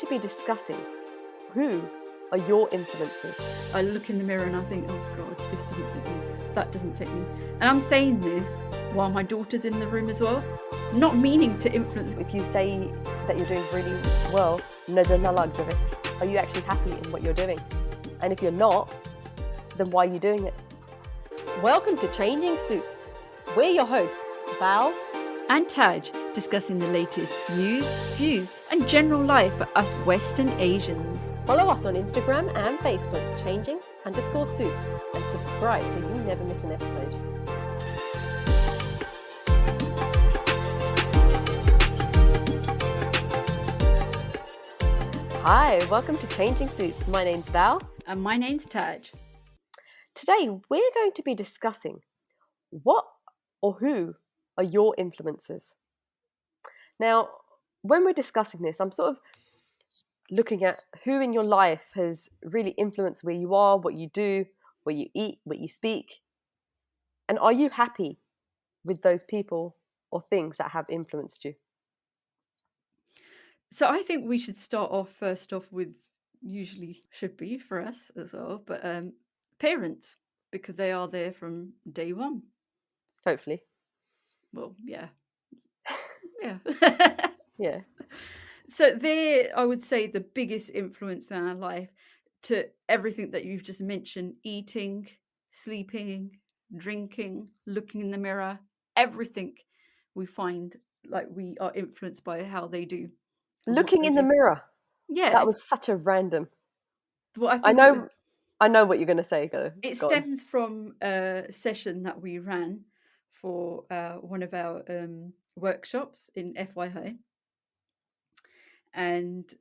to be discussing who are your influences. I look in the mirror and I think, oh God, this doesn't fit me. That doesn't fit me. And I'm saying this while my daughter's in the room as well, not meaning to influence. If you say that you're doing really well, are you actually happy in what you're doing? And if you're not, then why are you doing it? Welcome to Changing Suits. We're your hosts, Bal and Taj, discussing the latest news, views, and general life for us Western Asians. Follow us on Instagram and Facebook, changing_suits, and subscribe so you never miss an episode. Hi, welcome to Changing Suits. My name's Bal. And my name's Taj. Today, we're going to be discussing what or who are your influences. Now, when we're discussing this, I'm sort of looking at who in your life has really influenced where you are, what you do, what you eat, what you speak. And are you happy with those people or things that have influenced you? So I think we should start off first off with, usually should be for us as well, but parents, because they are there from day one. Hopefully. Well, yeah. Yeah. Yeah. So they're, I would say, the biggest influence in our life to everything that you've just mentioned: eating, sleeping, drinking, looking in the mirror, everything we find like we are influenced by how they do. Looking in the mirror. Yeah. That was such a random. Well, I know what you're going to say. It stems from a session that we ran for one of our workshops in FYI. And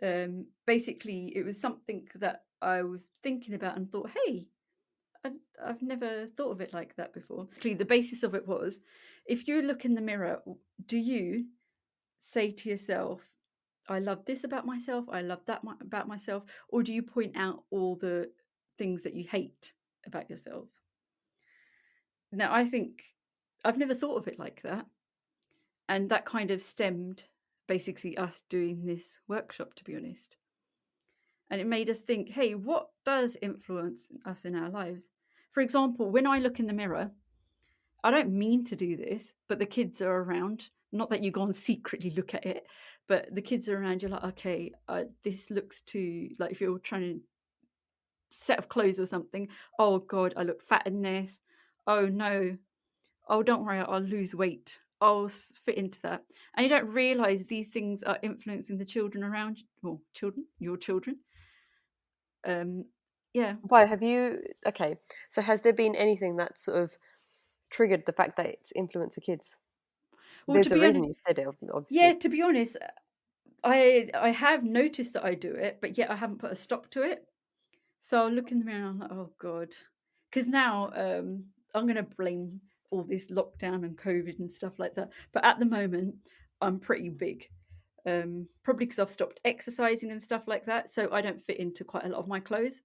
basically it was something that I was thinking about and thought, hey, I've never thought of it like that before. Actually, the basis of it was, if you look in the mirror, do you say to yourself, I love this about myself, I love that about myself, or do you point out all the things that you hate about yourself? Now, I think I've never thought of it like that. And that kind of stemmed basically us doing this workshop, to be honest. And it made us think, hey, what does influence us in our lives? For example, when I look in the mirror, I don't mean to do this, but the kids are around. Not that you go and secretly look at it, but the kids are around. You're like, okay, this looks too, like if you're trying to set of clothes or something. Oh God, I look fat in this. Oh no. Oh, don't worry, I'll lose weight. I'll fit into that. And you don't realise these things are influencing the children around you. Well, your children. Yeah. Why have you? Okay, so has there been anything that sort of triggered the fact that it's influenced the kids? Well, there's a reason you said it, obviously. Yeah, to be honest, I have noticed that I do it, but yet I haven't put a stop to it. So I look in the mirror and I'm like, oh God, because now I'm going to blame all this lockdown and COVID and stuff like that. But at the moment, I'm pretty big, probably because I've stopped exercising and stuff like that. So I don't fit into quite a lot of my clothes.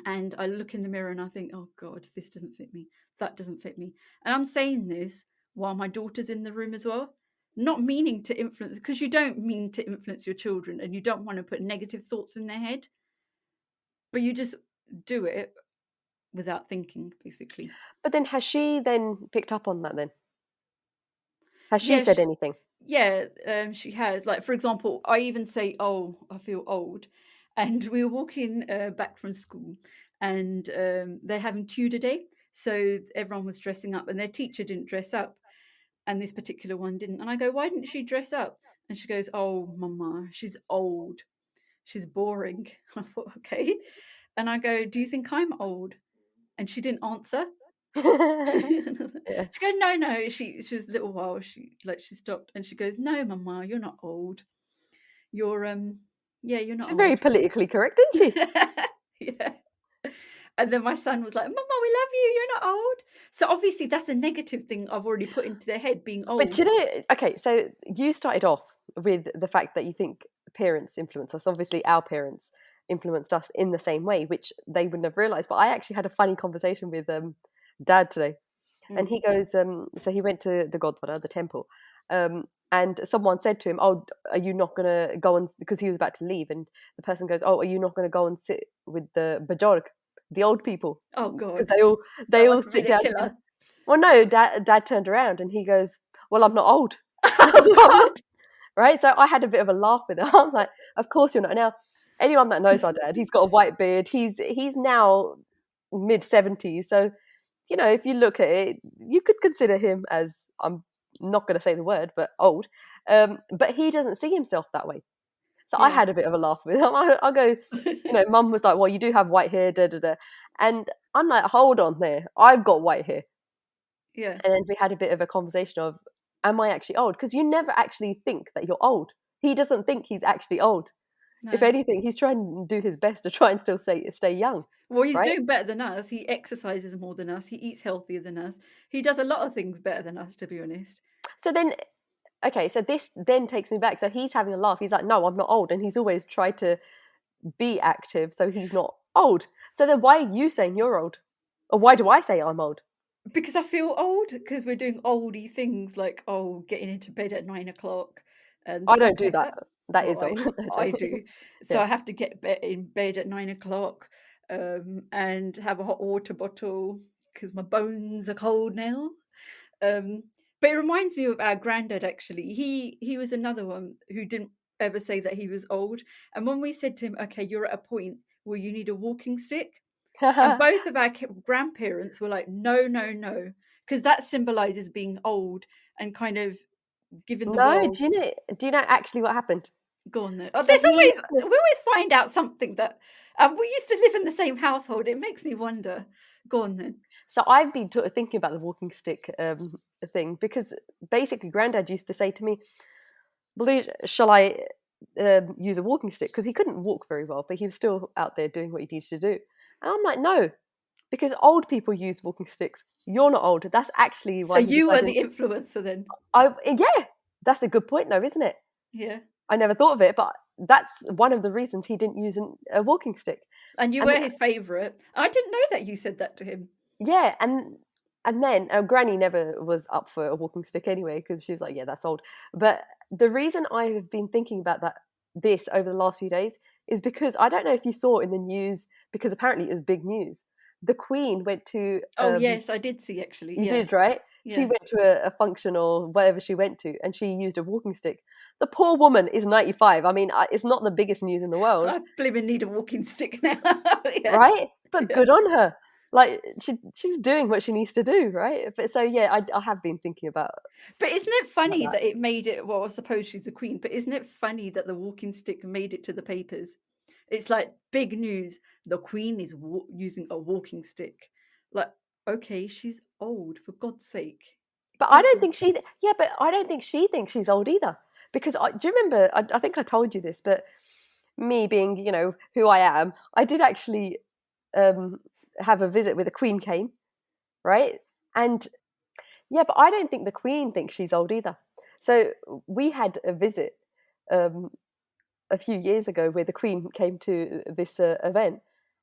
And I look in the mirror and I think, oh God, this doesn't fit me. That doesn't fit me. And I'm saying this while my daughter's in the room as well. Not meaning to influence, because you don't mean to influence your children and you don't want to put negative thoughts in their head. But you just do it without thinking, basically. But then has she then picked up on that then? Has she said anything? Yeah, she has. Like, for example, I even say, oh, I feel old. And we were walking back from school and they're having tutor day. So everyone was dressing up and their teacher didn't dress up. And this particular one didn't. And I go, why didn't she dress up? And she goes, oh, Mama, she's old. She's boring. I thought, okay. And I go, do you think I'm old? And she didn't answer. Yeah. She goes, no. She was a little while. She stopped and she goes, no, Mama, you're not old. You're you're not. She's old. Very politically correct, isn't she? Yeah. And then my son was like, Mama, we love you. You're not old. So obviously that's a negative thing I've already put into their head, being old. But you know, okay, so you started off with the fact that you think parents influence us. Obviously, our parents influenced us in the same way, which they wouldn't have realised. But I actually had a funny conversation with Dad today. And he goes, so he went to the Godfather, the temple. And and someone said to him, "Oh, are you not gonna go and," because he was about to leave, and the person goes, "Oh, are you not gonna go and sit with the bajorg, the old people?" Oh Because God, they that all must have sit been a down together. killer. Well, no, dad turned around and he goes, "Well, I'm not old." Oh God. Right? So I had a bit of a laugh with it. I'm like, "Of course you're not." Now, anyone that knows our dad, he's got a white beard. He's now mid-70s. So, if you look at it, you could consider him as, I'm not going to say the word, but old. But he doesn't see himself that way. So I Yeah. had a bit of a laugh with him. I go, Mum was like, "Well, you do have white hair, da da da," and I'm like, "Hold on there, I've got white hair." Yeah. And then we had a bit of a conversation of, am I actually old? Because you never actually think that you're old. He doesn't think he's actually old. If No. anything, he's trying to do his best to try and still stay young, Well, he's right? doing better than us. He exercises more than us. He eats healthier than us. He does a lot of things better than us, to be honest. So then, okay, so this then takes me back. So he's having a laugh. He's like, "No, I'm not old," and he's always tried to be active, so he's not old. So then, why are you saying you're old, or why do I say I'm old? Because I feel old, because we're doing oldie things like, oh, getting into bed at 9 o'clock and I stuff don't do like that. that. That Well, is old. No, I joking. do. So Yeah. I have to get in bed at 9 o'clock, and have a hot water bottle because my bones are cold now. Um, but it reminds me of our granddad. Actually, he was another one who didn't ever say that he was old. And when we said to him, "Okay, you're at a point where you need a walking stick," and both of our grandparents were like, "No, no, no," because that symbolizes being old and kind of giving the No, world, do you know actually what happened? go on there. Oh, So there's he always used to, we always find out something that, we used to live in the same household. It makes me wonder. Go on then. so I've been thinking about the walking stick thing, because basically Granddad used to say to me, "Louise, shall I use a walking stick?" Because he couldn't walk very well, but he was still out there doing what he needed to do. And I'm like, "No, because old people use walking sticks. You're not old." That's actually So why he you were decided. the influencer then. Yeah, that's a good point though, isn't it? Yeah. I never thought of it, but that's one of the reasons he didn't use a walking stick. And you And were his favorite. I didn't know that you said that to him. yeah, and then Granny never was up for a walking stick anyway, because she was like, "Yeah, that's old." But the reason I have been thinking about this over the last few days is because I don't know if you saw in the news, because apparently it was big news. The Queen went to Oh yes, I did see actually. you Yeah. did, right? She Yeah. went to a function or whatever she went to, and she used a walking stick. The poor woman is 95. I mean, it's not the biggest news in the world, I believe need a walking stick now. Yeah. right? But Yeah. good on her. Like she's doing what she needs to do, right? But so yeah, I have been thinking But isn't it about funny that. that it made it? Well, I suppose she's the queen, but isn't it funny that the walking stick made it to the papers? It's like big news. The queen is using a walking stick. Like, okay, she's old, for God's sake. But I Give don't her. think yeah, but I don't think she thinks she's old either. Because do you remember? I think I told you this, but me being, who I am, I did actually um, have a visit where the Queen came, right? And yeah, but I don't think the Queen thinks she's old either. So we had a visit um, a few years ago where the Queen came to this event,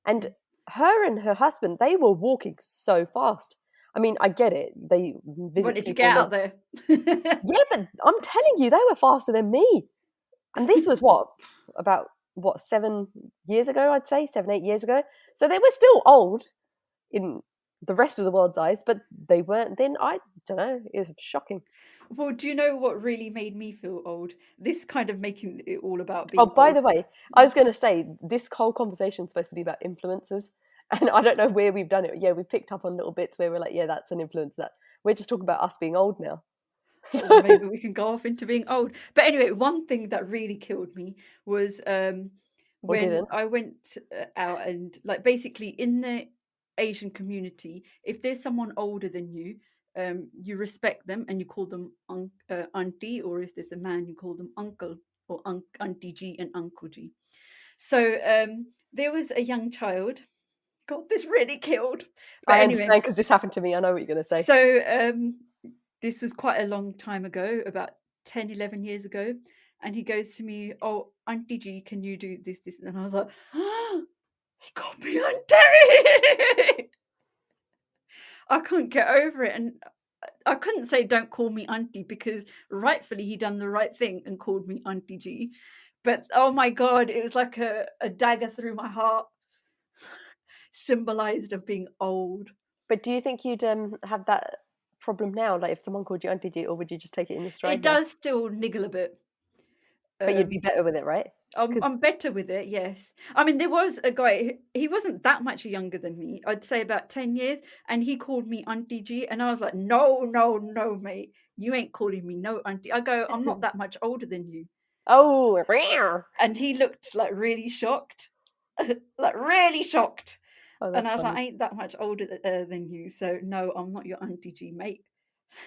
and her and her husband, they were walking so fast. I mean, I get it; they visit Wanted to people get and out they, there. yeah, but I'm telling you, they were faster than me. And this was what, about what, 7 years ago? I'd say 7, 8 years ago. So they were still old in the rest of the world's eyes, but they weren't then. I don't know. It was shocking. Well, do you know what really made me feel old? This kind of making it all about Oh, being by old. the way, I was going to say this whole conversation is supposed to be about influencers, and I don't know where we've done it. Yeah, we picked up on little bits where we're like, yeah, that's an influence. That we're just talking about us being old now. Or maybe we can go off into being old. But anyway, one thing that really killed me was, Or when didn't. I went, out, and like basically in the Asian community, if there's someone older than you, you respect them and you call them auntie, or if there's a man, you call them uncle, or auntie G and uncle G. So there was a young child. God, this really killed. But I anyway, understand because this happened to me. I know what you're going to say. so this was quite a long time ago, about 10, 11 years ago. And he goes to me, "Oh, Auntie G, can you do this, this?" And I was like, oh, he called me Auntie. I couldn't get over it. And I couldn't say don't call me auntie because rightfully he done the right thing and called me Auntie G. But oh my god, it was like a dagger through my heart, symbolized of being old. But do you think you'd have that problem now? Like if someone called you Auntie G, or would you just take it in your It stride now? does still niggle a bit. But you'd be Um, better with it, right? Because I'm better with it, yes. I mean, there was a guy, he wasn't that much younger than me. I'd say about 10 years, and he called me Auntie G, and I was like, no, no, no, mate. You ain't calling me no auntie. I go, I'm not that much older than you. oh, oh, And he looked like really shocked, like really shocked. And that's I was like, funny. I ain't that much older than you. So, no, I'm not your Auntie G, mate.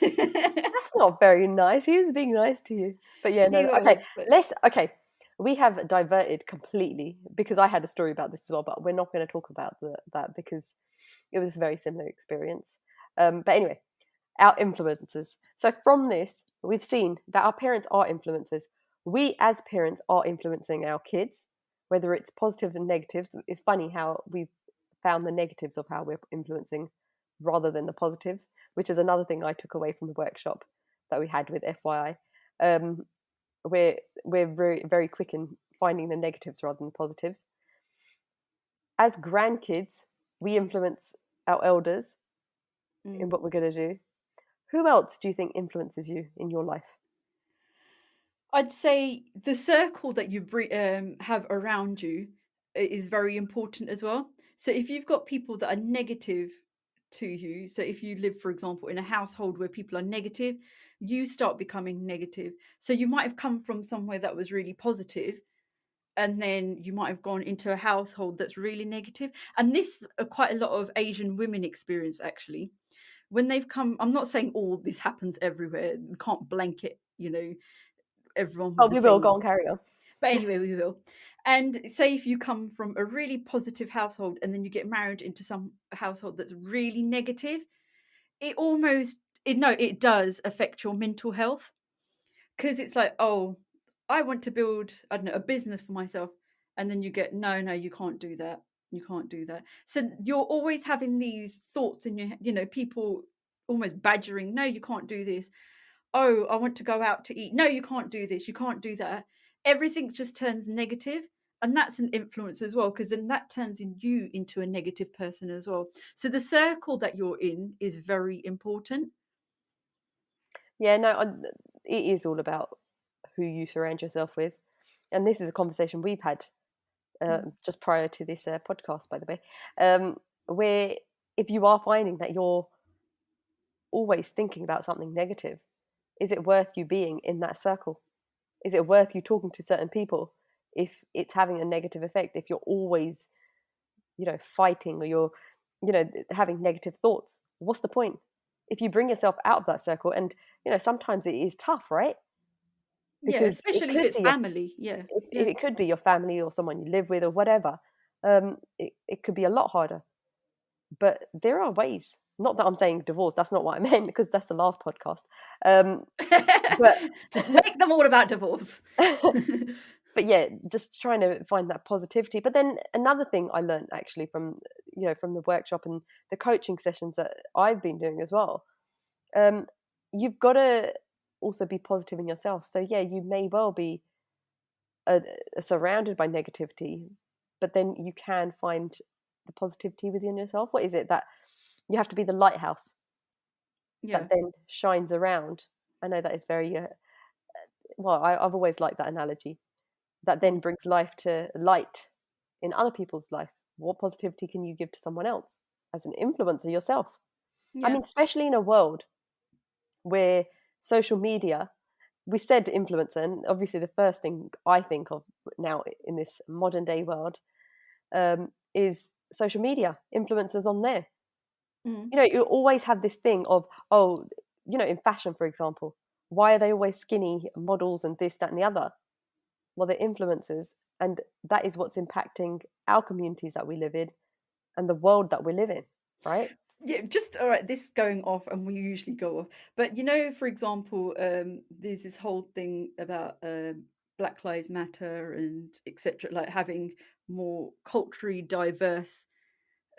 That's not very nice. He was being nice to you. But yeah, He no, okay. was, but Okay. We have diverted completely because I had a story about this as well, but we're not going to talk about that because it was a very similar experience. But anyway, our influencers. So from this, we've seen that our parents are influencers. We as parents are influencing our kids, whether it's positive and negatives. It's funny how we've found the negatives of how we're influencing rather than the positives, which is another thing I took away from the workshop that we had with FYI. Um, we're very very quick in finding the negatives rather than the positives. As grandkids, we influence our elders in mm. what we're going to do. Who else do you think influences you in your life? I'd say the circle that you have around you is very important as well. So if you've got people that are negative to you, so if you live, for example, in a household where people are negative, you start becoming negative. So you might have come from somewhere that was really positive, and then you might have gone into a household that's really negative. And this quite a lot of Asian women experience actually when they've come. I'm not saying all this happens everywhere. You can't blanket, everyone Oh, with the we will go same. on, carry on. But anyway, we will. And say if you come from a really positive household and then you get married into some household that's really negative, it almost it no, it does affect your mental health because it's like, oh, I want to build, I don't know, a business for myself, and then you get, no, no, you can't do that. You can't do that. So you're always having these thoughts in your, people almost badgering, no, you can't do this. Oh, I want to go out to eat. No, you can't do this. You can't do that. Everything just turns negative, and that's an influence as well, because then that turns you into a negative person as well. So the circle that you're in is very important. Yeah, no, it is all about who you surround yourself with, and this is a conversation we've had Mm. just prior to this podcast, by the way, where if you are finding that you're always thinking about something negative, is it worth you being in that circle? Is it worth you talking to certain people if it's having a negative effect? If you're always, fighting, or you're, having negative thoughts, what's the point? If you bring yourself out of that circle, and sometimes it is tough, right? Yeah, Because especially if it's family. Yeah, if yeah. it could be your family or someone you live with or whatever, it could be a lot harder. But there are ways. Not that I'm saying divorce. That's not what I meant because that's the last podcast. But Just make them all about divorce. but yeah, just trying to find that positivity. But then another thing I learned actually from from the workshop and the coaching sessions that I've been doing as well, um, you've got to also be positive in yourself. So yeah, you may well be uh, surrounded by negativity, but then you can find the positivity within yourself. What is it that you have to be the lighthouse Yeah, that then shines around? I know that is very well. I've always liked that analogy. That then mm, brings life to light in other people's life. What positivity can you give to someone else as an influencer yourself? I yeah, mean, especially in a world where social media, we said influencer, and obviously the first thing I think of now in this modern day world is social media, influencers on there. mm, You always have this thing of, oh, in fashion, for example, why are they always skinny models and this, that, and the other? Well, they're influencers, and that is what's impacting our communities that we live in and the world that we live in, right? yeah. Just all right. This going off, and we usually go off. But for example, there's this whole thing about Black Lives Matter and etc. Like having more culturally diverse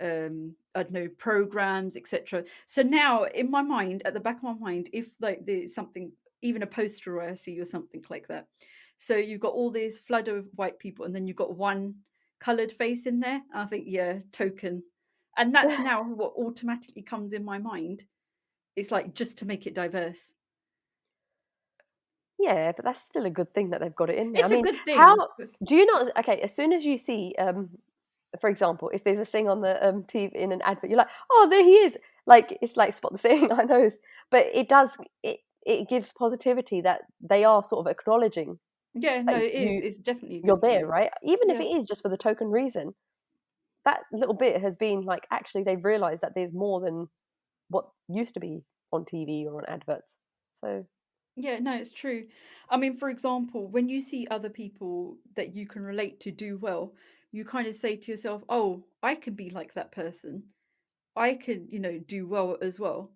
I don't know, programs, etc. So now in my mind, at the back of my mind, if like there's something, even a poster I see or something like that, so you've got all this flood of white people and then you've got one coloured face in there, I think, yeah, token. And that's now what automatically comes in my mind. It's like just to make it diverse. Yeah, but that's still a good thing that they've got it in there. I It's a mean, good how thing. do you not? Okay, as soon as you see, for example, if there's a thing on the TV in an advert, you're like, oh, there he is. Like it's like spot the thing. I know, but it does. It gives positivity that they are sort of acknowledging Yeah, no, that it is. It's definitely a you're good there, thing. right? Even if Yeah. it is just for the token reason, that little bit has been like actually they've realised that there's more than what used to be on TV or on adverts. So Yeah, no, it's true. I mean, for example, when you see other people that you can relate to do well, you kind of say to yourself, "Oh, I can be like that person. I can, do well as well."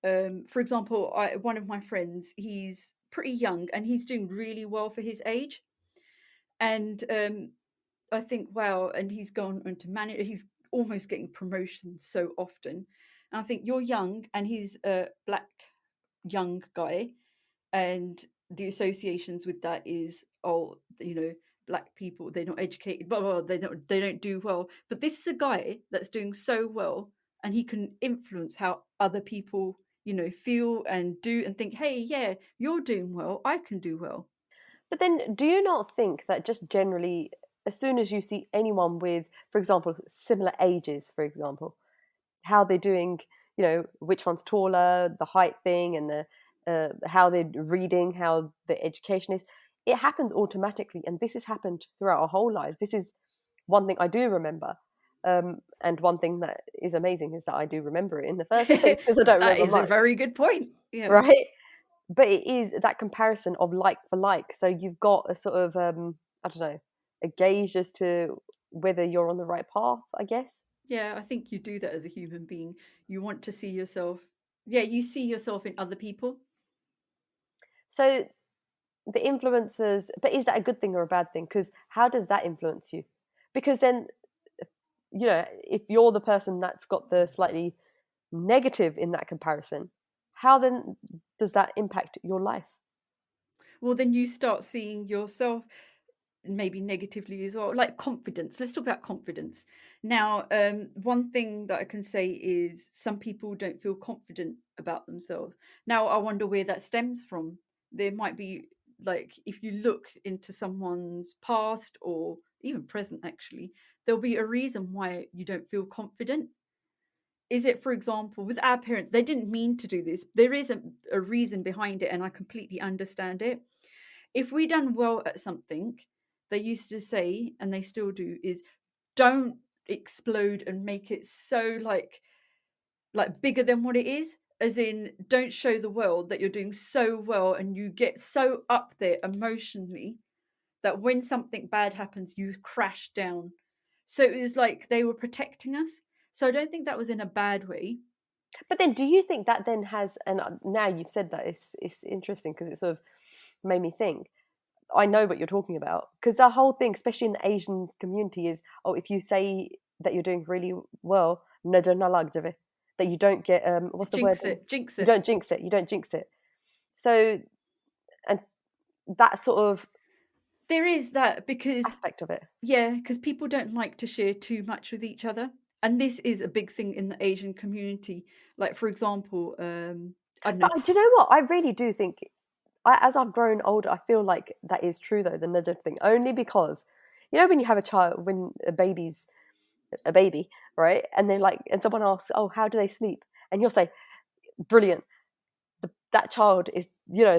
For example, one of my friends, he's pretty young and he's doing really well for his age. And I think, wow, and he's gone into manage. He's almost getting promotions so often. And I think you're young, and he's a black young guy, and the associations with that is, oh, black people, they're not educated, blah, blah, blah, they don't do well. But this is a guy that's doing so well, and he can influence how other people feel and do and think, hey, yeah, you're doing well, I can do well. but then, do you not think that just generally, as soon as you see anyone with, for example, similar ages, for example, how they're doing, which one's taller, the height thing, and the how they're reading, how the education is, it happens automatically, and this has happened throughout our whole lives. This is one thing I do remember, and one thing that is amazing is that I do remember it in the first place because I don't That remember is a much, very good point. Yeah. right? But it is that comparison of like for like. So you've got a sort of I don't know, a gauge as to whether you're on the right path, I guess. Yeah, I think you do that as a human being. You want to see yourself, yeah, you see yourself in other people. So the influencers, but is that a good thing or a bad thing? Because how does that influence you? Because then, if you're the person that's got the slightly negative in that comparison, how then does that impact your life? Well, then you start seeing yourself maybe negatively as well, like confidence. Let's talk about confidence now. One thing that I can say is some people don't feel confident about themselves. Now I wonder where that stems from. There might be, like, if you look into someone's past or even present, actually there'll be a reason why you don't feel confident. Is it, for example, with our parents, they didn't mean to do this, there isn't a reason behind it, and I completely understand it. If we done well at something, they used to say, and they still do, is don't explode and make it so like bigger than what it is. As in, don't show the world that you're doing so well and you get so up there emotionally that when something bad happens, you crash down. So it was like they were protecting us. So I don't think that was in a bad way. But then, do you think that then has? And now you've said that, it's interesting because it sort of made me think. I know what you're talking about because the whole thing, especially in the Asian community, is if you say that you're doing really well, nada nalag jave, that you don't get what's the word? Jinx it, jinx You it. don't jinx it. You don't jinx it. So, and that sort of There is that because, aspect of it. yeah, because people don't like to share too much with each other. And this is a big thing in the Asian community. Like, for example, I don't But know, do you know what? I really do think, as I've grown older, I feel like that is true though, the nudge thing. Only because, when you have a child, when baby's a baby, right? And they're like, and someone asks, "Oh, how do they sleep?" And you'll say, "Brilliant. That child is,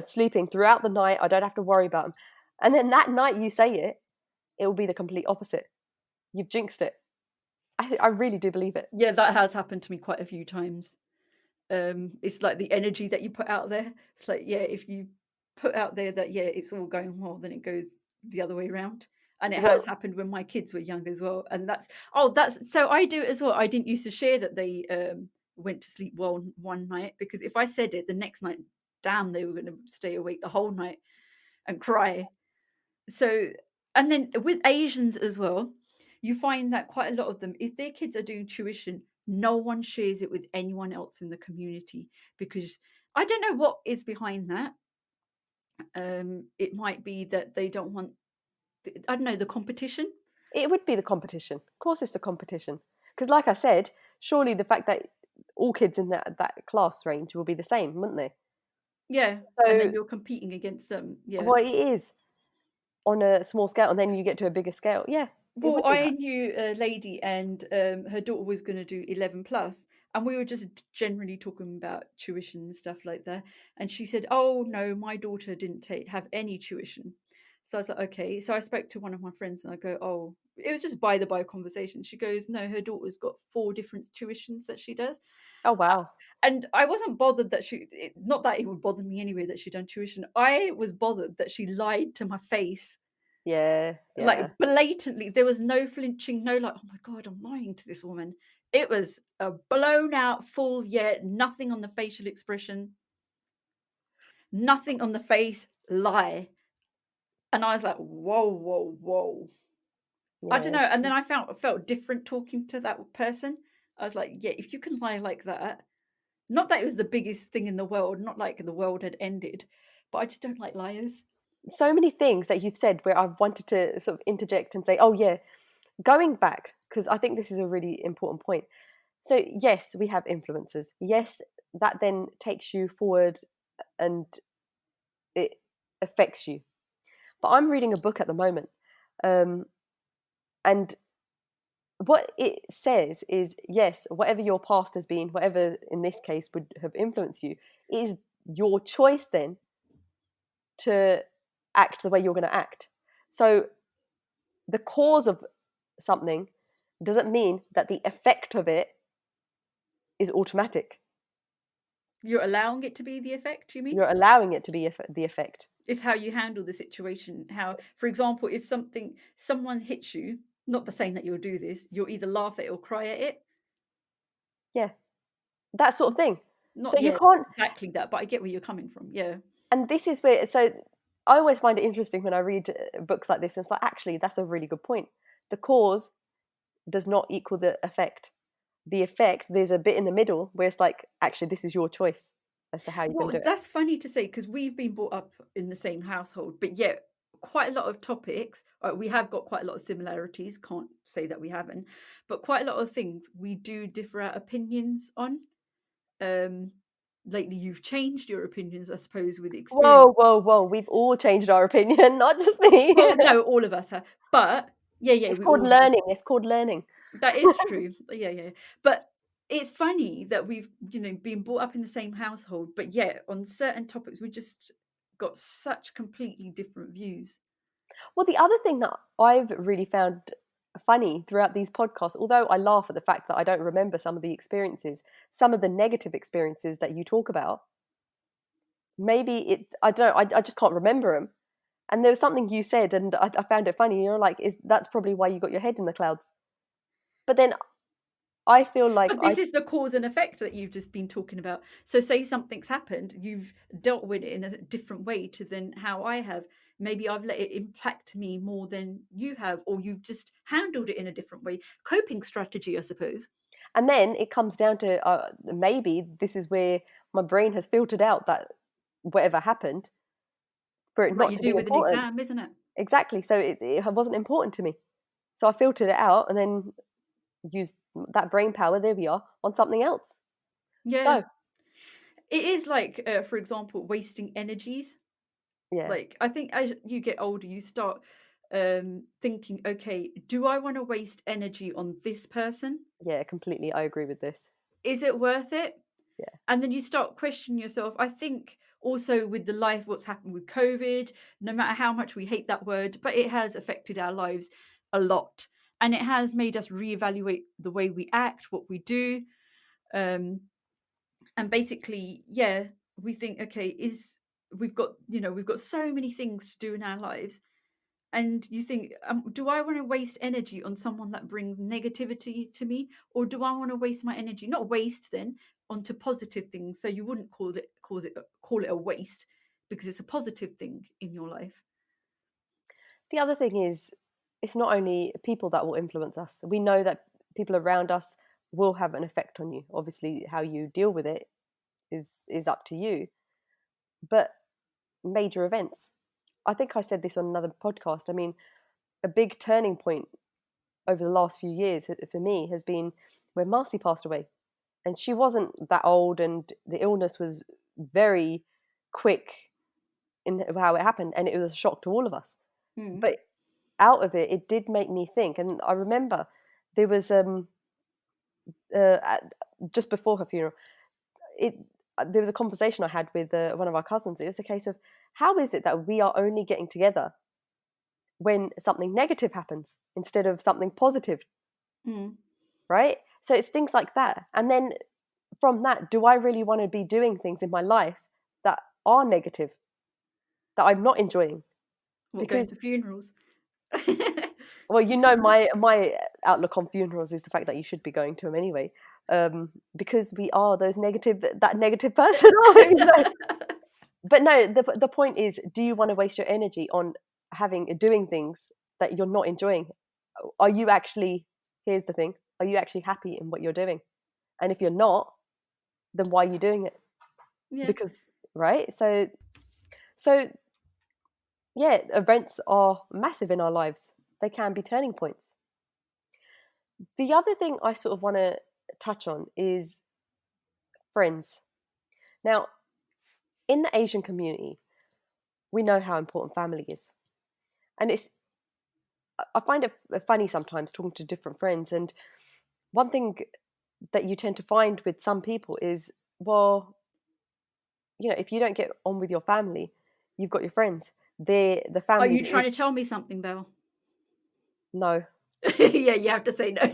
sleeping throughout the night. I don't have to worry about them." And then that night you say it, it will be the complete opposite. You've jinxed it. I really do believe it. yeah, that has happened to me quite a few times. It's like the energy that you put out there. It's like, yeah, if you put out there that, yeah, it's all going well, then it goes the other way around. And it has Well, happened when my kids were young as well. And that's so I do it as well. I didn't used to share that they went to sleep well one night, because if I said it the next night, damn, they were going to stay awake the whole night and cry. So, and then with Asians as well, you find that quite a lot of them, if their kids are doing tuition, no one shares it with anyone else in the community, because I don't know what is behind that. It might be that they don't want, I don't know, the competition. It would be the competition. Of course, it's the competition. Because, like I said, surely the fact that all kids in that class range will be the same, wouldn't they? Yeah, and So, then you're competing against them. Yeah. well, it is on a small scale, and then you get to a bigger scale. Yeah, it Well, would be I that. knew a lady, and her daughter was going to do 11 plus, and we were just generally talking about tuition and stuff like that. And she said, "Oh no, my daughter didn't have any tuition." So I was like, "Okay." So I spoke to one of my friends, and I go, "Oh, it was just by the by conversation." She goes, "No, her daughter's got 4 different tuitions that she does." Oh wow. And I wasn't bothered that not that it would bother me anyway that she done tuition. I was bothered that she lied to my face, Yeah, yeah. like blatantly. There was no flinching, no like, oh my god, I'm lying to this woman. It was a blown out full, yet nothing on the facial expression, nothing on the face, lie. And I was like, whoa, whoa, whoa. I don't Yeah. know. And then I felt different talking to that person. I was like, yeah, if you can lie like that, not that it was the biggest thing in the world, not like the world had ended, but I just don't like liars. So many things that you've said where I've wanted to sort of interject and say, oh yeah, going back, because I think this is a really important point. So yes, we have influences. Yes, that then takes you forward and it affects you. But I'm reading a book at the moment, um, and what it says is yes, whatever your past has been, whatever in this case would have influenced you, it is your choice then to act the way you're going to act. So the cause of something doesn't mean that the effect of it is automatic. You're allowing it to be the effect, you mean? You're allowing it to be the effect. It's how you handle the situation. How, for example, if someone hits you, not the saying that you'll do this, you'll either laugh at it or cry at it. Yeah, that sort of thing. So Not you yet can't, exactly that, but I get where you're coming from. Yeah. and this is where, so I always find it interesting when I read books like this, and it's like, actually, that's a really good point. The cause does not equal the effect. The effect, there's a bit in the middle where it's like, actually, this is your choice as to how you're going Well, to do it. that's funny to say because we've been brought up in the same household, but yet quite a lot of topics, we have got quite a lot of similarities. Can't say that we haven't, but quite a lot of things we do differ our opinions on. Um, Lately, you've changed your opinions, I suppose, with experience. Whoa, whoa, whoa. We've all changed our opinion, not just me. Well, no, all of us have, but yeah, yeah, It's we called all have. learning. It's called learning. That is true. Yeah, yeah. But it's funny that we've, been brought up in the same household, but yet on certain topics we just got such completely different views. Well, the other thing that I've really found funny throughout these podcasts, although I laugh at the fact that I don't remember some of the experiences, some of the negative experiences that you talk about, maybe I don't, I just can't remember them. And there was something you said, and I found it funny. You're like, is that's probably why you got your head in the clouds. But then I feel like But this is the cause and effect that you've just been talking about. So say something's happened, you've dealt with it in a different way to than how I have. Maybe I've let it impact me more than you have, or you've just handled it in a different way. Coping strategy, I suppose. and then it comes down to maybe this is where my brain has filtered out that whatever happened for it Like not you to be do with an important. exam, isn't it? Exactly. So it wasn't important to me. So I filtered it out and then used that brain power, there we are, on something else. Yeah. So, It is like, for example, wasting energies. yeah, Like, I think as you get older, you start thinking, okay, do I want to waste energy on this person? yeah, completely. I agree with this. Is it worth it? Yeah. And then you start questioning yourself. I think also with the life, what's happened with COVID, no matter how much we hate that word, but it has affected our lives a lot. And it has made us reevaluate the way we act, what we do. Um, and basically, yeah, we think, okay, we've got so many things to do in our lives. And you think, do I want to waste energy on someone that brings negativity to me, or do I want to waste my energy, not waste then, onto positive things? So you wouldn't call it a waste because it's a positive thing in your life. The other thing is, it's not only people that will influence us. We know that people around us will have an effect on you. Obviously, how you deal with it is up to you. But major events. I think I said this on another podcast. I mean, a big turning point over the last few years for me has been when Marcy passed away. And she wasn't that old, and the illness was very quick in how it happened, and it was a shock to all of us. Mm. But out of it, it did make me think. And I remember there was just before her funeral, it there was a conversation I had with one of our cousins. It was a case of, how is it that we are only getting together when something negative happens instead of something positive, Mm. right? So it's things like that. And then from that, do I really want to be doing things in my life that are negative, that I'm not enjoying? What, going Because, to funerals? well, my outlook on funerals is the fact that you should be going to them anyway, because we are that negative person. But no, the point is, do you want to waste your energy on doing things that you're not enjoying? Are you actually, here's the thing, are you actually happy in what you're doing? And if you're not, then why are you doing it? Yeah. Because, right? So yeah, events are massive in our lives. They can be turning points. The other thing I sort of want to touch on is friends. Now, in the Asian community, we know how important family is. And I find it funny sometimes talking to different friends. And one thing that you tend to find with some people is, well, if you don't get on with your family, you've got your friends. They're the Are family you that you trying to tell me something, Belle? know. Yeah, you have to say no.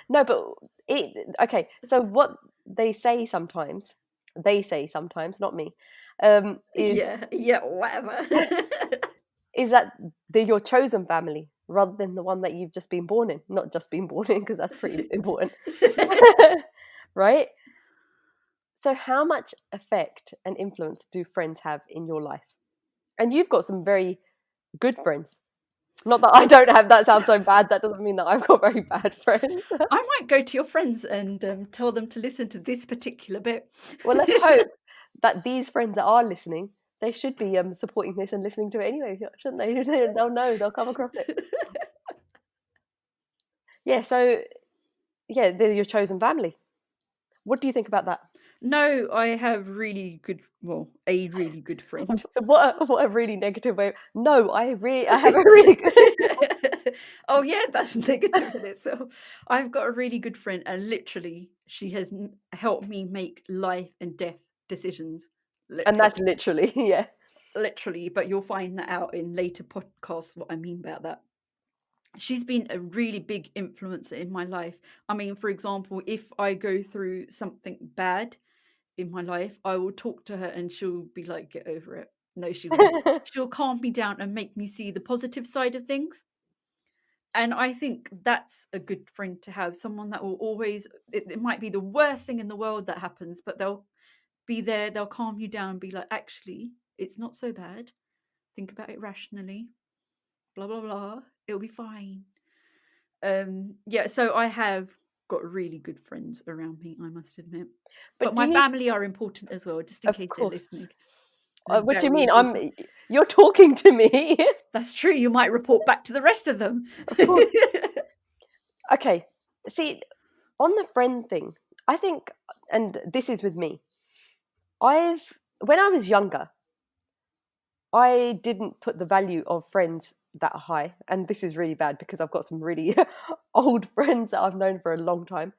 No, but okay. So what they say sometimes, not me, is Yeah, whatever. is that they're your chosen family rather than the one that you've just been born in. Not just been born in, because that's pretty important, right? So how much effect and influence do friends have in your life? And you've got some very good friends. Not that I don't have. That sounds so bad. That doesn't mean that I've got very bad friends. I might go to your friends and tell them to listen to this particular bit. Well, let's hope that these friends that are listening, they should be supporting this and listening to it anyway, shouldn't they? They'll know. They'll come across it. Yeah. So yeah, they're your chosen family. What do you think about that? No, I have a really good friend. What a really negative way. No, I have a really good. Oh yeah, that's negative in itself. I've got a really good friend, and literally, she has helped me make life and death decisions. And that's Literally, yeah. literally. But you'll find that out in later podcasts. What I mean about that. She's been a really big influencer in my life. I mean, for example, if I go through something bad in my life, I will talk to her and she'll be like, get over it. No, she won't. She'll calm me down and make me see the positive side of things. And I think that's a good friend to have, someone that will always, it might be the worst thing in the world that happens, but they'll be there, they'll calm you down, be like, actually, it's not so bad. Think about it rationally, blah, blah, blah. It'll be fine. Yeah, so I have got really good friends around me, I must admit. But But do my you? family are important as well, just in Of case they're course. listening. They're What do you very mean? important. You're talking to me. That's true. You might report back to the rest of them. Of course. Okay. See, on the friend thing, I think, and this is with me. When I was younger, I didn't put the value of friends that high, and this is really bad because I've got some really old friends that I've known for a long time.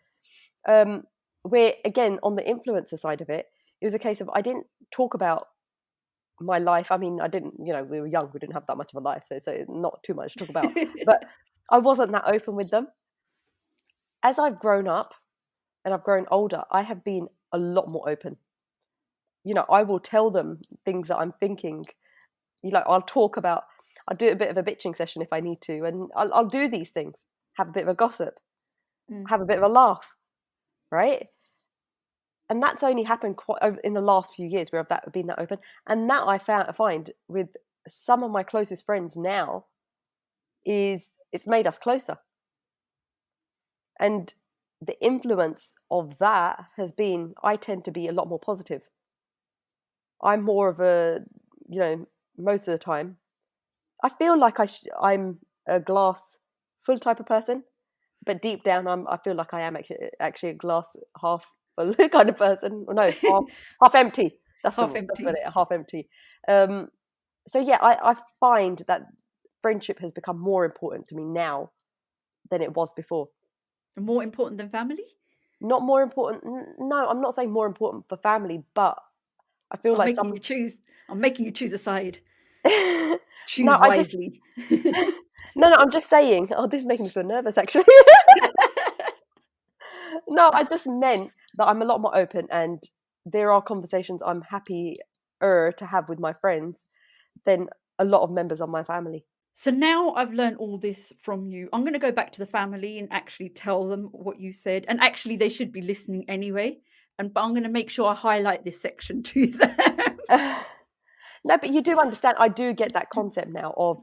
Where again, on the influencer side of it, it was a case of I didn't talk about my life. I mean, I didn't, we were young, we didn't have that much of a life, so not too much to talk about. But I wasn't that open with them. As I've grown up and I've grown older, I have been a lot more open. I will tell them things that I'm thinking. I'll do a bit of a bitching session if I need to, and I'll do these things. Have a bit of a gossip, Mm. have a bit of a laugh, right? And that's only happened quite in the last few years where I've been that open. And that I find with some of my closest friends now, is it's made us closer. And the influence of that has been, I tend to be a lot more positive. I'm more of a, most of the time, I feel like I'm a glass full type of person, but deep down, I feel like I am actually a glass half full kind of person. Or no, half empty. That's Half that's empty. what it, half empty. So yeah, I find that friendship has become more important to me now than it was before. More important than family? Not more important. No, I'm not saying more important for family, but I feel I'm like making some. you choose. I'm making you choose a side. No, Choose I just wisely. no. I'm just saying. Oh, this is making me feel nervous. Actually, no. I just meant that I'm a lot more open, and there are conversations I'm happier to have with my friends than a lot of members of my family. So now I've learned all this from you. I'm going to go back to the family and actually tell them what you said. And actually, they should be listening anyway. But I'm going to make sure I highlight this section to them. No, but you do understand. I do get that concept now of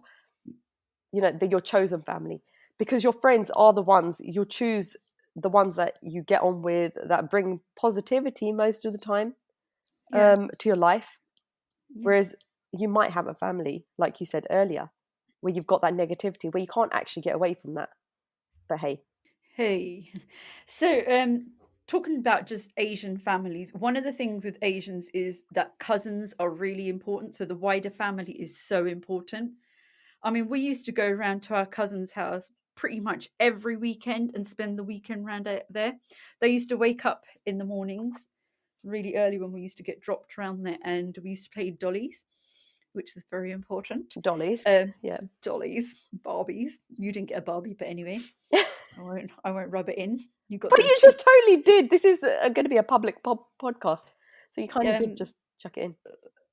your chosen family, because your friends are the ones you'll choose, the ones that you get on with, that bring positivity most of the time Yeah. to your life. Yeah. Whereas you might have a family, like you said earlier, where you've got that negativity, where you can't actually get away from that. But hey, Hey. So, talking about just Asian families, one of the things with Asians is that cousins are really important. So the wider family is so important. I mean, we used to go around to our cousin's house pretty much every weekend and spend the weekend round there. They used to wake up in the mornings really early when we used to get dropped around there, and we used to play dollies, which is very important. dollies, Um, yeah. Dollies, Barbies. You didn't get a Barbie, but anyway, I won't rub it in. You got But some you cheap. just totally did. This is going to be a public podcast, so you kind of did Um, just chuck it in.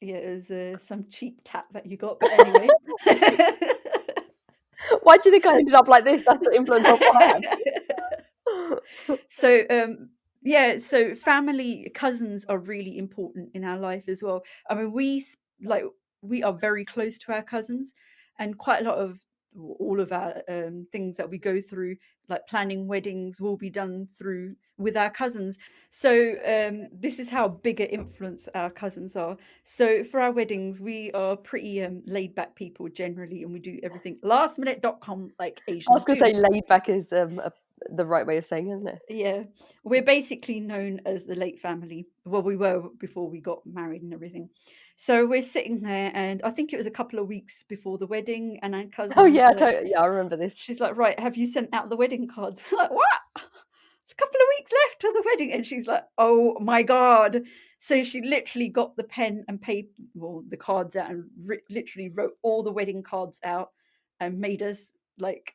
yeah, it was some cheap tat that you got, but anyway. Why do you think I ended up like this? That's the influence of what I had. So yeah, so family cousins are really important in our life as well. I mean, like we are very close to our cousins, and quite a lot of all of our things that we go through, like planning weddings, will be done through with our cousins. So this is how big a influence our cousins are. So for our weddings, we are pretty laid back people generally, and we do everything lastminute.com like I was Asians going to do. say laid back is the right way of saying it, isn't it? Yeah, we're basically known as the late family. Well, we were before we got married and everything. So we're sitting there, and I think it was a couple of weeks before the wedding, and our Oh cousin, yeah, totally. Yeah, I remember this. she's like, "Right, have you sent out the wedding cards?" I'm like, what? It's a couple of weeks left to the wedding, and she's like, "Oh my god!" So she literally got the pen and paper, well, the cards out, and literally wrote all the wedding cards out, and made us like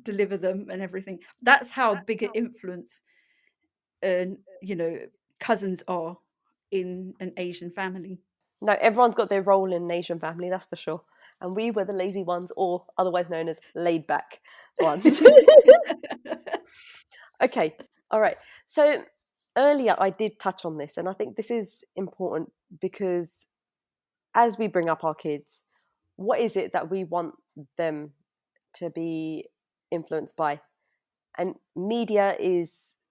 deliver them and everything. That's how big an influence and cousins are in an Asian family. No, everyone's got their role in an Asian family, that's for sure. And we were the lazy ones, or otherwise known as laid back ones. Okay, all right. So earlier I did touch on this, and I think this is important because as we bring up our kids, what is it that we want them to be influenced by? And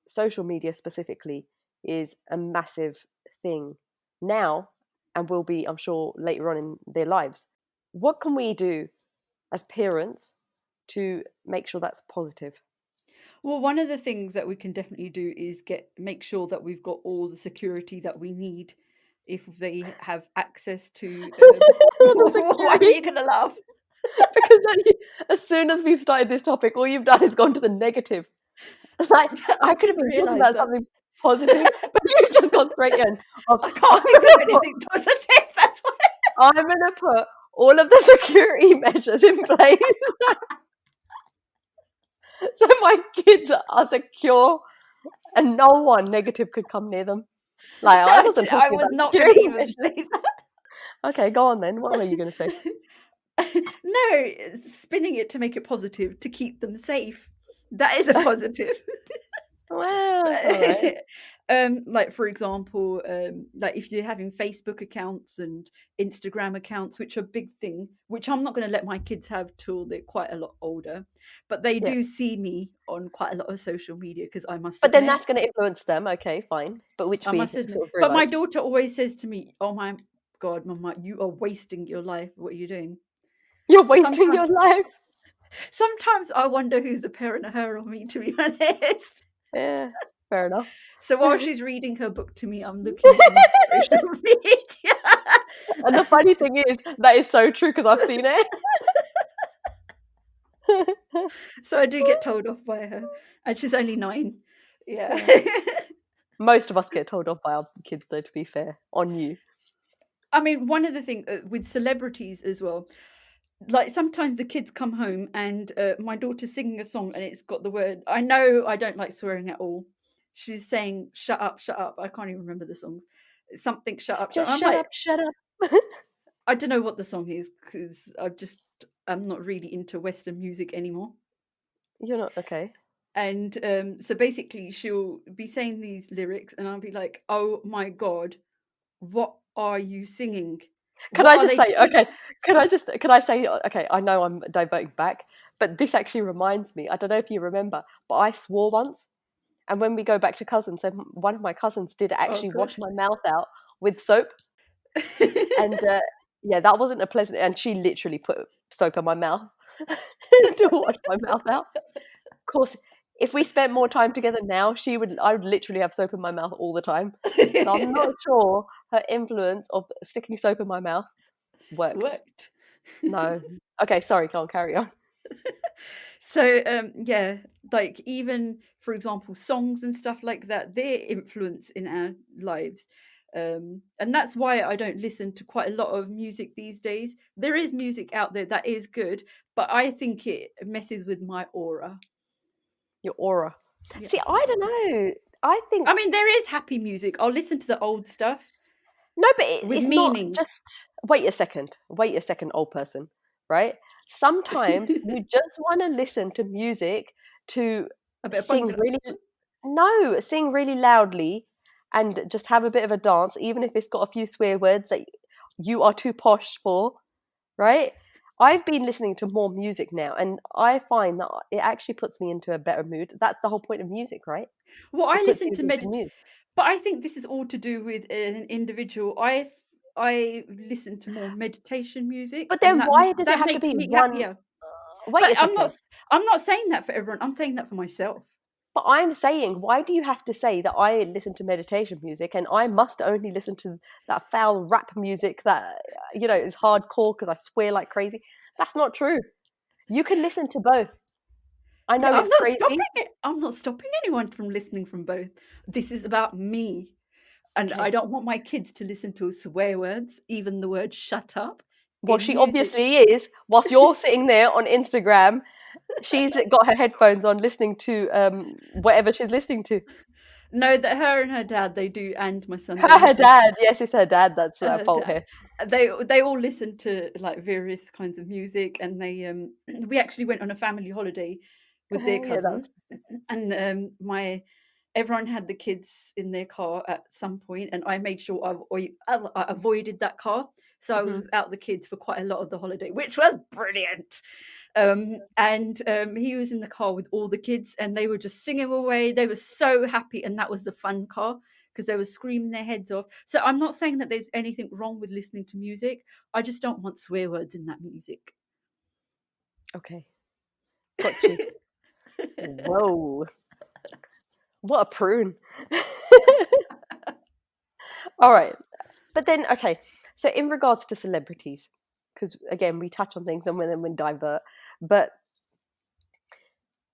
social media specifically, is a massive thing now, and will be, I'm sure, later on in their lives. What can we do as parents to make sure that's positive? Well, one of the things that we can definitely do is make sure that we've got all the security that we need if they have access to. The Why are security. you gonna laugh? Because as soon as we've started this topic, all you've done is gone to the negative. Like, I I could have didn't been talking realise about that. something positive, but you've just gone straight in. I can't think of anything positive. That's why. I'm going to put all of the security measures in place so my kids are secure and no one negative could come near them. Like, I wasn't I talking was about not going to security even measures. say that. Okay, go on then. What were you going to say? No, spinning it to make it positive to keep them safe. That is a positive. Well, all right. Like for example, like if you're having Facebook accounts and Instagram accounts, which are a big thing, which I'm not going to let my kids have till they're quite a lot older, but they Yeah. do see me on quite a lot of social media because But then that's going to influence them. Okay, fine. But which I we must admit. sort of But my realized. daughter always says to me, "Oh my God, Mama, you are wasting your life. What are you doing?" You're wasting Sometimes, your life. sometimes I wonder who's the parent, her or me, to be honest. Yeah, fair enough. So while she's reading her book to me, I'm looking on social media. And the funny thing is, that is so true because I've seen it. So I do get told off by her, and she's only 9. Yeah. Yeah. Most of us get told off by our kids, though, to be fair, on you. I mean, one of the things with celebrities as well, like sometimes the kids come home and my daughter's singing a song and it's got the word. I know I don't like swearing at all. She's saying "shut up, shut up." I can't even remember the songs. Something "shut up, shut up." Just I'm shut like, up, shut up. I don't know what the song is because I'm not really into Western music anymore. You're not okay. And so basically, she'll be saying these lyrics, and I'll be like, "Oh my God, what are you singing? Can What I are just they say, teaching?" okay, can I say, okay, I know I'm diverting back, but this actually reminds me, I don't know if you remember, but I swore once. And when we go back to cousins, so one of my cousins did Oh actually wash God. my mouth out with soap. And yeah, that wasn't a pleasant, and she literally put soap in my mouth to wash my mouth out. Of course, if we spent more time together now, I would literally have soap in my mouth all the time. So I'm not sure her influence of sticking soap in my mouth worked. Worked. No. Okay, sorry, can't carry on. So yeah, like even for example, songs and stuff like that, their influence in our lives. And that's why I don't listen to quite a lot of music these days. There is music out there that is good, but I think it messes with my aura. Your aura. Yeah. See, I don't know. I I think mean, there is happy music. I'll listen to the old stuff no, but with it's not meaning. just wait a second. Wait a second, old person, right? Sometimes you just want to listen to music to A bit of sing bungalow. really no, sing really loudly and just have a bit of a dance, even if it's got a few swear words that you are too posh for, right? I've been listening to more music now, and I find that it actually puts me into a better mood. That's the whole point of music, right? Well, It I puts listen you to in a good mood. but I think this is all to do with an individual. I listen to more meditation music, But and then why does it that have to makes be me one? happier. Wait But a second. I'm not saying that for everyone. I'm saying that for myself. But I'm saying, why do you have to say that I listen to meditation music and I must only listen to that foul rap music that, is hardcore because I swear like crazy? That's not true. You can listen to both. I Yeah, know I'm it's not crazy. stopping it. I'm not stopping anyone from listening from both. This is about me. And I Okay. don't want my kids to listen to swear words, even the word shut up Well, in she music. obviously is. Whilst you're sitting there on Instagram, she's got her headphones on listening to whatever she's listening to. No, that her and her dad, they do, and my son, they Her listen dad. Yes, it's her dad that's at fault dad. here. They all listen to like various kinds of music, and they we actually went on a family holiday with their Yeah, that's cousins, and my everyone had the kids in their car at some point, and I made sure I avoided that car, so I mhm. was out the kids for quite a lot of the holiday, which was brilliant. And he was in the car with all the kids, and they were just singing away. They were so happy, and that was the fun car because they were screaming their heads off. So I'm not saying that there's anything wrong with listening to music. I just don't want swear words in that music. Okay, got you. Whoa, what a prune. All right. But then, okay. So, in regards to celebrities, because again, we touch on things and then we divert. But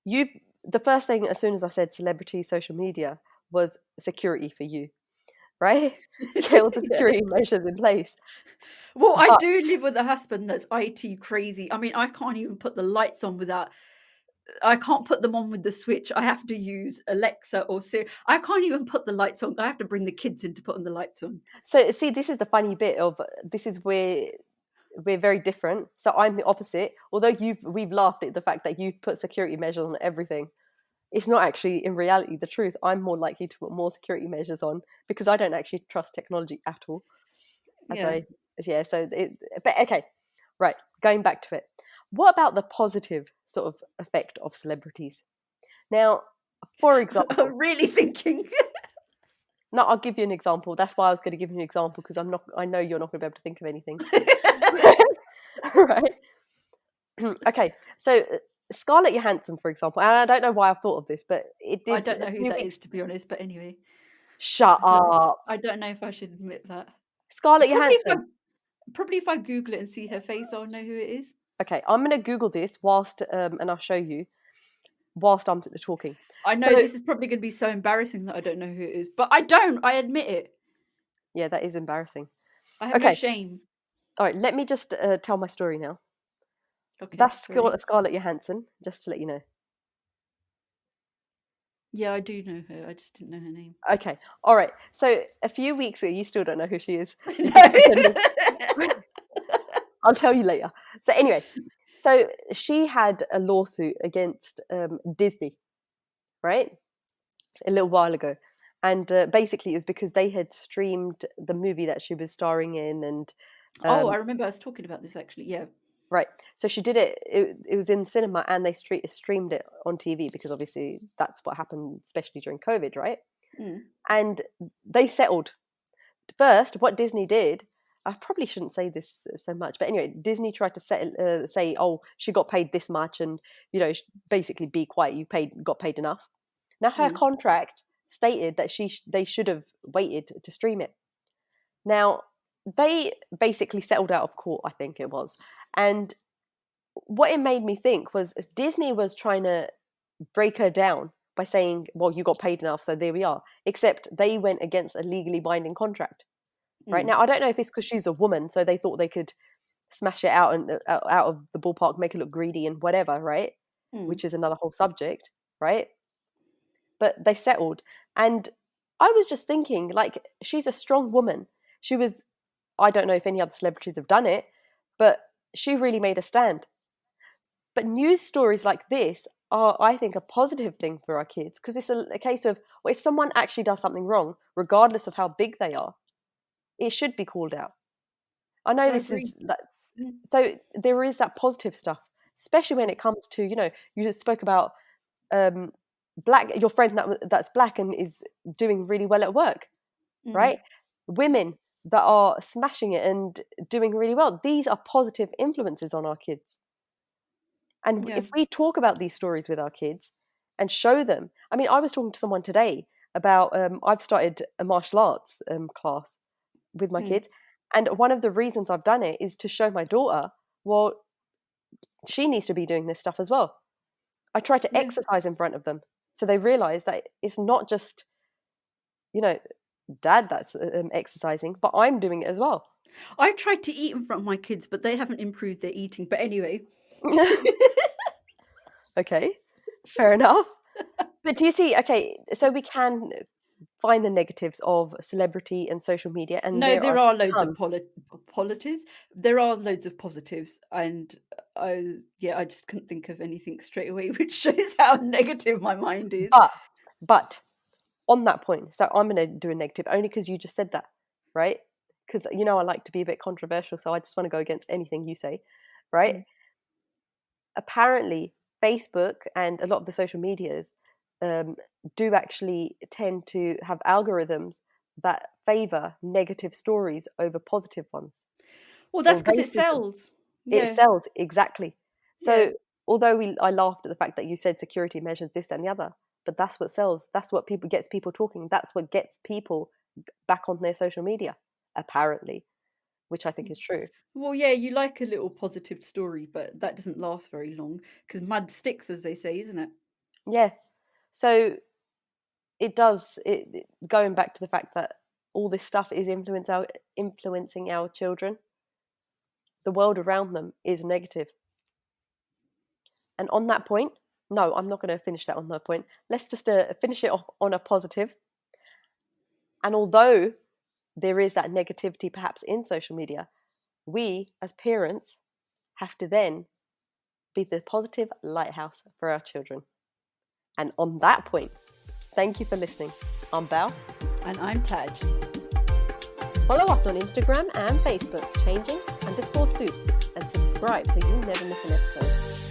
you, the first thing, as soon as I said celebrity social media, was security for you, right? Get all the Yeah. security measures in place. Well, I But do live with a husband that's IT crazy. I mean, I can't even put the lights on without. I can't put them on with the switch. I have to use Alexa or Siri. I can't even put the lights on. I have to bring the kids in to put on the lights on. so, see, this is the funny bit of this is where we're very different. So I'm the opposite. Although we've laughed at the fact that you put security measures on everything. it's not actually in reality the truth. I'm more likely to put more security measures on because I don't actually trust technology at all. As Yeah. I yeah, so but okay, right. Going back to it, what about the positive sort of effect of celebrities? Now, for example, Really thinking. no, I'll give you an example. That's why I was going to give you an example because I'm not. I know you're not going to be able to think of anything, right? Okay, so Scarlett Johansson, for example, and I don't know why I thought of this, but it I did don't a know who few that weeks. is, to be honest, but anyway. Shut I don't up, I don't know if I should admit that. Scarlett Probably if I Johansson. probably if I Google it and see her face, I'll know who it is. Okay, I'm going to Google this whilst, and I'll show you whilst I'm talking. I So know this is probably going to be so embarrassing that I don't know who it is, but I don't. I admit it. yeah, that is embarrassing. I have no Okay, shame. all right, let me just tell my story now. Okay, That's ready? Scarlett Johansson, just to let you know. Yeah, I do know her. I just didn't know her name. Okay, all right. So a few weeks ago, you still don't know who she is. You're No. just pretending. I'll tell you later. So anyway, so she had a lawsuit against Disney, right? A little while ago. And basically, it was because they had streamed the movie that she was starring in, and Oh, I um, remember us talking about this actually. Yeah. right. So she did it. It was in cinema, and they streamed it on TV because obviously that's what happened, especially during COVID, right? Mm, And they settled. First, what Disney did, I probably shouldn't say this so much, but anyway, Disney tried to say, "Oh, she got paid this much," and basically be quiet. You got paid enough. Now her mm, contract stated that they should have waited to stream it. Now they basically settled out of court, I think it was, and what it made me think was Disney was trying to break her down by saying, "Well, you got paid enough, so there we are." Except they went against a legally binding contract. Right mm, now, I don't know if it's because she's a woman, so they thought they could smash it out and out of the ballpark, make it look greedy and whatever, right? mm. Which is another whole subject, right? But they settled, and I was just thinking, like, she's a strong woman. She was. I don't know if any other celebrities have done it, but she really made a stand. But news stories like this are, I think, a positive thing for our kids because it's a case of, well, if someone actually does something wrong, regardless of how big they are, it should be called out. I know I this agree. is that, Mm, so there is that positive stuff, especially when it comes to, you just spoke about um, your friend that's black and is doing really well at work, mm. right? Women that are smashing it and doing really well. These are positive influences on our kids. And Yeah. if we talk about these stories with our kids and show them, I mean, I was talking to someone today about, I've started a martial arts class with my Mm, kids. And one of the reasons I've done it is to show my daughter, well, she needs to be doing this stuff as well. I try to yeah. exercise in front of them so they realize that it's not just, you know, dad that's exercising, but I'm doing it as well. I tried to eat in front of my kids, but they haven't improved their eating. But anyway. Okay, fair enough. But do you see, okay, so we can find the negatives of celebrity and social media, and No, there there are are loads of tons. positives. There are loads of positives, and I just couldn't think of anything straight away, which shows how negative my mind is. But, but on that point, so I'm going to do a negative only because you just said that, right? Because I like to be a bit controversial, so I just want to go against anything you say, right? Mm. Apparently, Facebook and a lot of the social medias um, do actually tend to have algorithms that favor negative stories over positive ones. Well, that's So because it racism, sells. it Yeah, sells exactly. yeah. So although I laughed at the fact that you said security measures, this and the other, but that's what sells. That's what people gets people talking. That's what gets people back on their social media, apparently, which I think is true. Well, yeah, you like a little positive story, but that doesn't last very long because mud sticks, as they say, isn't it? Yeah. So it does. Going back to the fact that all this stuff is influencing our children. The world around them is negative. And on that point, no, I'm not going to finish that on that point. Let's just finish it off on a positive. And although there is that negativity perhaps in social media, we as parents have to then be the positive lighthouse for our children. And on that point, thank you for listening. I'm Bal. And I'm Taj. Follow us on Instagram and Facebook, changing_suits, and subscribe so you never miss an episode.